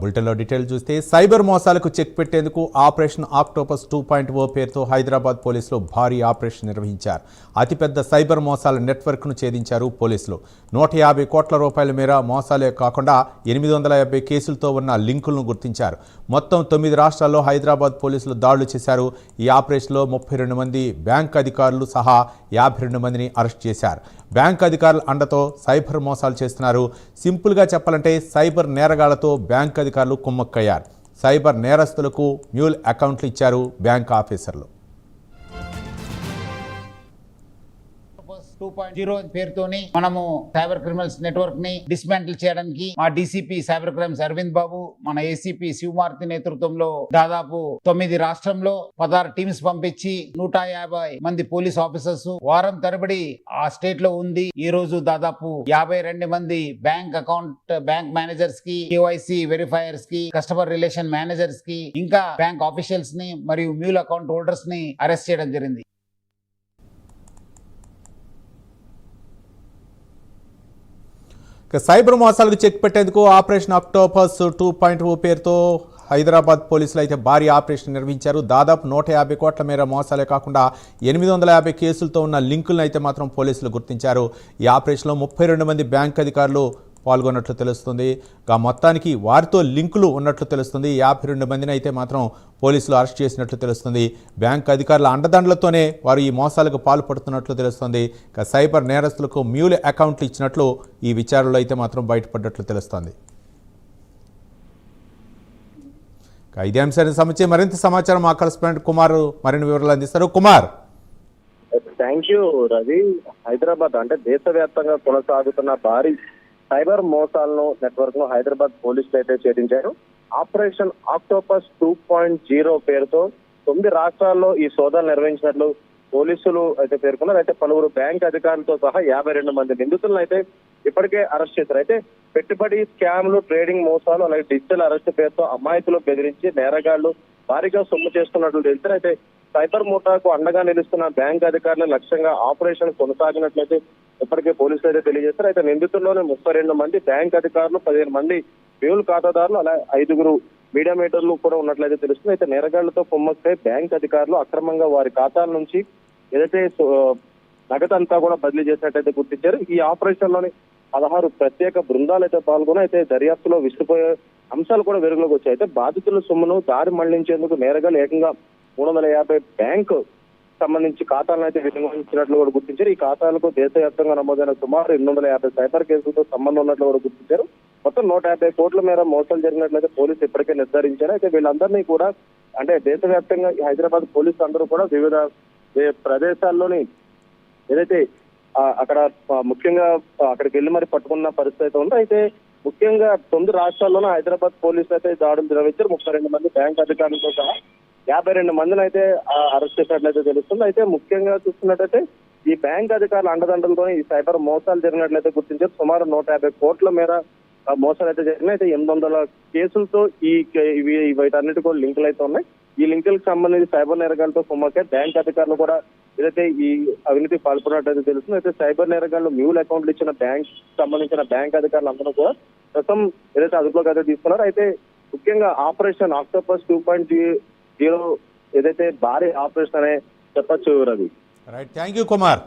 బులెటిన్లో డీటెయిల్ చూస్తే సైబర్ మోసాలకు చెక్ పెట్టేందుకు ఆపరేషన్ ఆక్టోపస్ 2.0 పేరుతో హైదరాబాద్ పోలీసులు భారీ ఆపరేషన్ నిర్వహించారు. అతిపెద్ద సైబర్ మోసాల నెట్వర్క్ను ఛేదించారు పోలీసులు. 150 కోట్ల రూపాయల మేర మోసాలే కాకుండా 850 కేసులతో ఉన్న లింకులను గుర్తించారు. మొత్తం 9 రాష్ట్రాల్లో హైదరాబాద్ పోలీసులు దాడులు చేశారు. ఈ ఆపరేషన్లో 32 మంది బ్యాంక్ అధికారులు సహా 52 మందిని అరెస్ట్ చేశారు. బ్యాంక్ అధికారుల అండతో సైబర్ మోసాలు చేస్తున్నారు. సింపుల్గా చెప్పాలంటే సైబర్ నేరగాళ్లతో బ్యాంక్ అధికారులు కుమ్మక్కయ్యారు. సైబర్ నేరస్తులకు మ్యూల్ అకౌంట్లు ఇచ్చారు బ్యాంక్ ఆఫీసర్లు. 2.0 పేరుతోని మనము సైబర్ క్రిమినల్స్ నెట్వర్క్ ని డిస్మాంటిల్ చేయడానికి మా డీసీపీ సైబర్ క్రైమ్స్ అరవింద్ బాబు, మన ఏసీపీ శివమార్తి నేతృత్వంలో దాదాపు 9 రాష్ట్రంలో 16 టీమ్స్ పంపించి 150 మంది పోలీస్ ఆఫీసర్స్ వారం తరబడి ఆ స్టేట్ లో ఉంది. ఈ రోజు దాదాపు 52 మంది బ్యాంక్ మేనేజర్స్ కి, కేవైసీ వెరిఫైయర్స్ కి, కస్టమర్ రిలేషన్ మేనేజర్స్ కి, ఇంకా బ్యాంక్ ఆఫీషియల్స్ ని మరియు మ్యూల్ అకౌంట్ హోల్డర్స్ ని అరెస్ట్ చేయడం జరిగింది. సైబర్ మోసాలకు చెక్ పెట్టేందుకు ఆపరేషన్ ఆక్టోపస్ 2.0 పేరుతో హైదరాబాద్ పోలీసులు అయితే భారీ ఆపరేషన్ నిర్వహించారు. దాదాపు 150 కోట్ల మేర మోసాలే కాకుండా 850 కేసులతో ఉన్న లింకులను అయితే మాత్రం పోలీసులు గుర్తించారు. ఈ ఆపరేషన్లో 32 మంది బ్యాంక్ అధికారులు పాల్గొన్నట్లు తెలుస్తుంది. మొత్తానికి వారితో లింకులు ఉన్నట్లు తెలుస్తుంది. 52 మందిని అయితే మాత్రం పోలీసులు అరెస్ట్ చేసినట్లు తెలుస్తుంది. బ్యాంక్ అధికారుల అండదండలతోనే వారు ఈ మోసాలకు పాల్పడుతున్నట్లు తెలుస్తుంది. సైబర్ నేరస్తులకు మ్యూల్ అకౌంట్లు ఇచ్చినట్లు ఈ విచారణలో అయితే మాత్రం బయటపడ్డట్లు తెలుస్తుంది. ఇదే అంశానికి సంబంధించి మరింత సమాచారం మా కరెస్పాండెంట్ కుమార్ మరిన్ని వివరాలు అందిస్తారు. Kumar, thank you Ravi. హైదరాబాద్ అంటే దేశవ్యాప్తంగా కొనసాగుతున్న భారీ సైబర్ మోసాలను నెట్వర్క్ ను హైదరాబాద్ పోలీసులు అయితే ఛేదించారు. ఆపరేషన్ ఆక్టోపస్ 2.0 పేరుతో 9 రాష్ట్రాల్లో ఈ సోదాలు నిర్వహించినట్లు పోలీసులు అయితే పేర్కొన్నారు. అయితే పలువురు బ్యాంక్ అధికారులతో సహా 52 మంది నిందితులను అయితే ఇప్పటికే అరెస్ట్ చేశారు. అయితే పెట్టుబడి స్కామ్లు, ట్రేడింగ్ మోసాలు, అలాగే డిజిటల్ అరెస్ట్ పేరుతో అమాయకులు బెదిరించి నేరగాళ్లు భారీగా సొమ్ము చేస్తున్నట్లు తెలిసారు. అయితే సైబర్ ముఠాకు అండగా నిలుస్తున్న బ్యాంక్ అధికారుల లక్ష్యంగా ఆపరేషన్ కొనసాగినట్లయితే ఇప్పటికే పోలీసులు అయితే తెలియజేస్తారు. అయితే నిందితుల్లోనే 32 మంది బ్యాంక్ అధికారులు, 15 మంది మ్యూల్ ఖాతాదారులు, అలా 5 మీడియామీటర్లు కూడా ఉన్నట్లయితే తెలుస్తుంది. అయితే నేరగాళ్లతో కుమ్మక్కై బ్యాంక్ అధికారులు అక్రమంగా వారి ఖాతాల నుంచి ఏదైతే నగదంతా కూడా బదిలీ చేసినట్టయితే గుర్తించారు. ఈ ఆపరేషన్ లోని 16 ప్రత్యేక బృందాలు అయితే పాల్గొని అయితే దర్యాప్తులో విసిరిపోయే అంశాలు కూడా వెలుగులోకి వచ్చాయి. అయితే బాధితుల సొమ్మును దారి మళ్లించేందుకు నేరగాళ్లు ఏకంగా 350 బ్యాంకు సంబంధించి ఖాతాలను అయితే వినియోగించినట్లు కూడా గుర్తించారు. ఈ ఖాతాలకు దేశవ్యాప్తంగా నమోదైన సుమారు 850 సైబర్ కేసులతో సంబంధం ఉన్నట్లు కూడా గుర్తించారు. మొత్తం 150 కోట్ల మేర మోసాలు జరిగినట్లయితే పోలీసులు ఇప్పటికే నిర్ధారించారు. అయితే వీళ్ళందరినీ కూడా అంటే దేశవ్యాప్తంగా హైదరాబాద్ పోలీసులు అందరూ కూడా వివిధ ప్రదేశాల్లోని ఏదైతే అక్కడ ముఖ్యంగా అక్కడికి వెళ్లి మరి పట్టుకున్న పరిస్థితి ఉంది. అయితే ముఖ్యంగా 9 రాష్ట్రాల్లోనూ హైదరాబాద్ పోలీసులు అయితే దాడులు నిర్వహించారు. 32 మంది బ్యాంక్ అధికారులతో సహా 52 మందిని అయితే అరెస్ట్ చేసినట్లయితే తెలుస్తుంది. అయితే ముఖ్యంగా చూస్తున్నట్టయితే ఈ బ్యాంక్ అధికారుల అండదండలతో ఈ సైబర్ మోసాలు జరిగినట్లయితే గుర్తించారు. సుమారు 150 కోట్ల మేర మోసాలు అయితే జరిగినాయి. అయితే 800 కేసులతో వీటన్నిటి కూడా లింకులు అయితే ఉన్నాయి. ఈ లింకులకు సంబంధించి సైబర్ నేరగాళ్లతో కుమ్మక్కే బ్యాంక్ అధికారులు కూడా ఏదైతే ఈ అవినీతి పాల్పడినట్లయితే తెలుస్తుంది. అయితే సైబర్ నేరగాళ్లు మ్యూల్ అకౌంట్లు ఇచ్చిన బ్యాంక్ సంబంధించిన బ్యాంక్ అధికారులు అందరూ కూడా ప్రస్తుతం ఏదైతే అదుపులోకి అయితే తీసుకున్నారు. అయితే ముఖ్యంగా ఆపరేషన్ ఆక్టోపస్ 2.0 ఏదైతే భారీ ఆపరేషన్ అనే చెప్పొచ్చు Ravi. Right, thank you Kumar.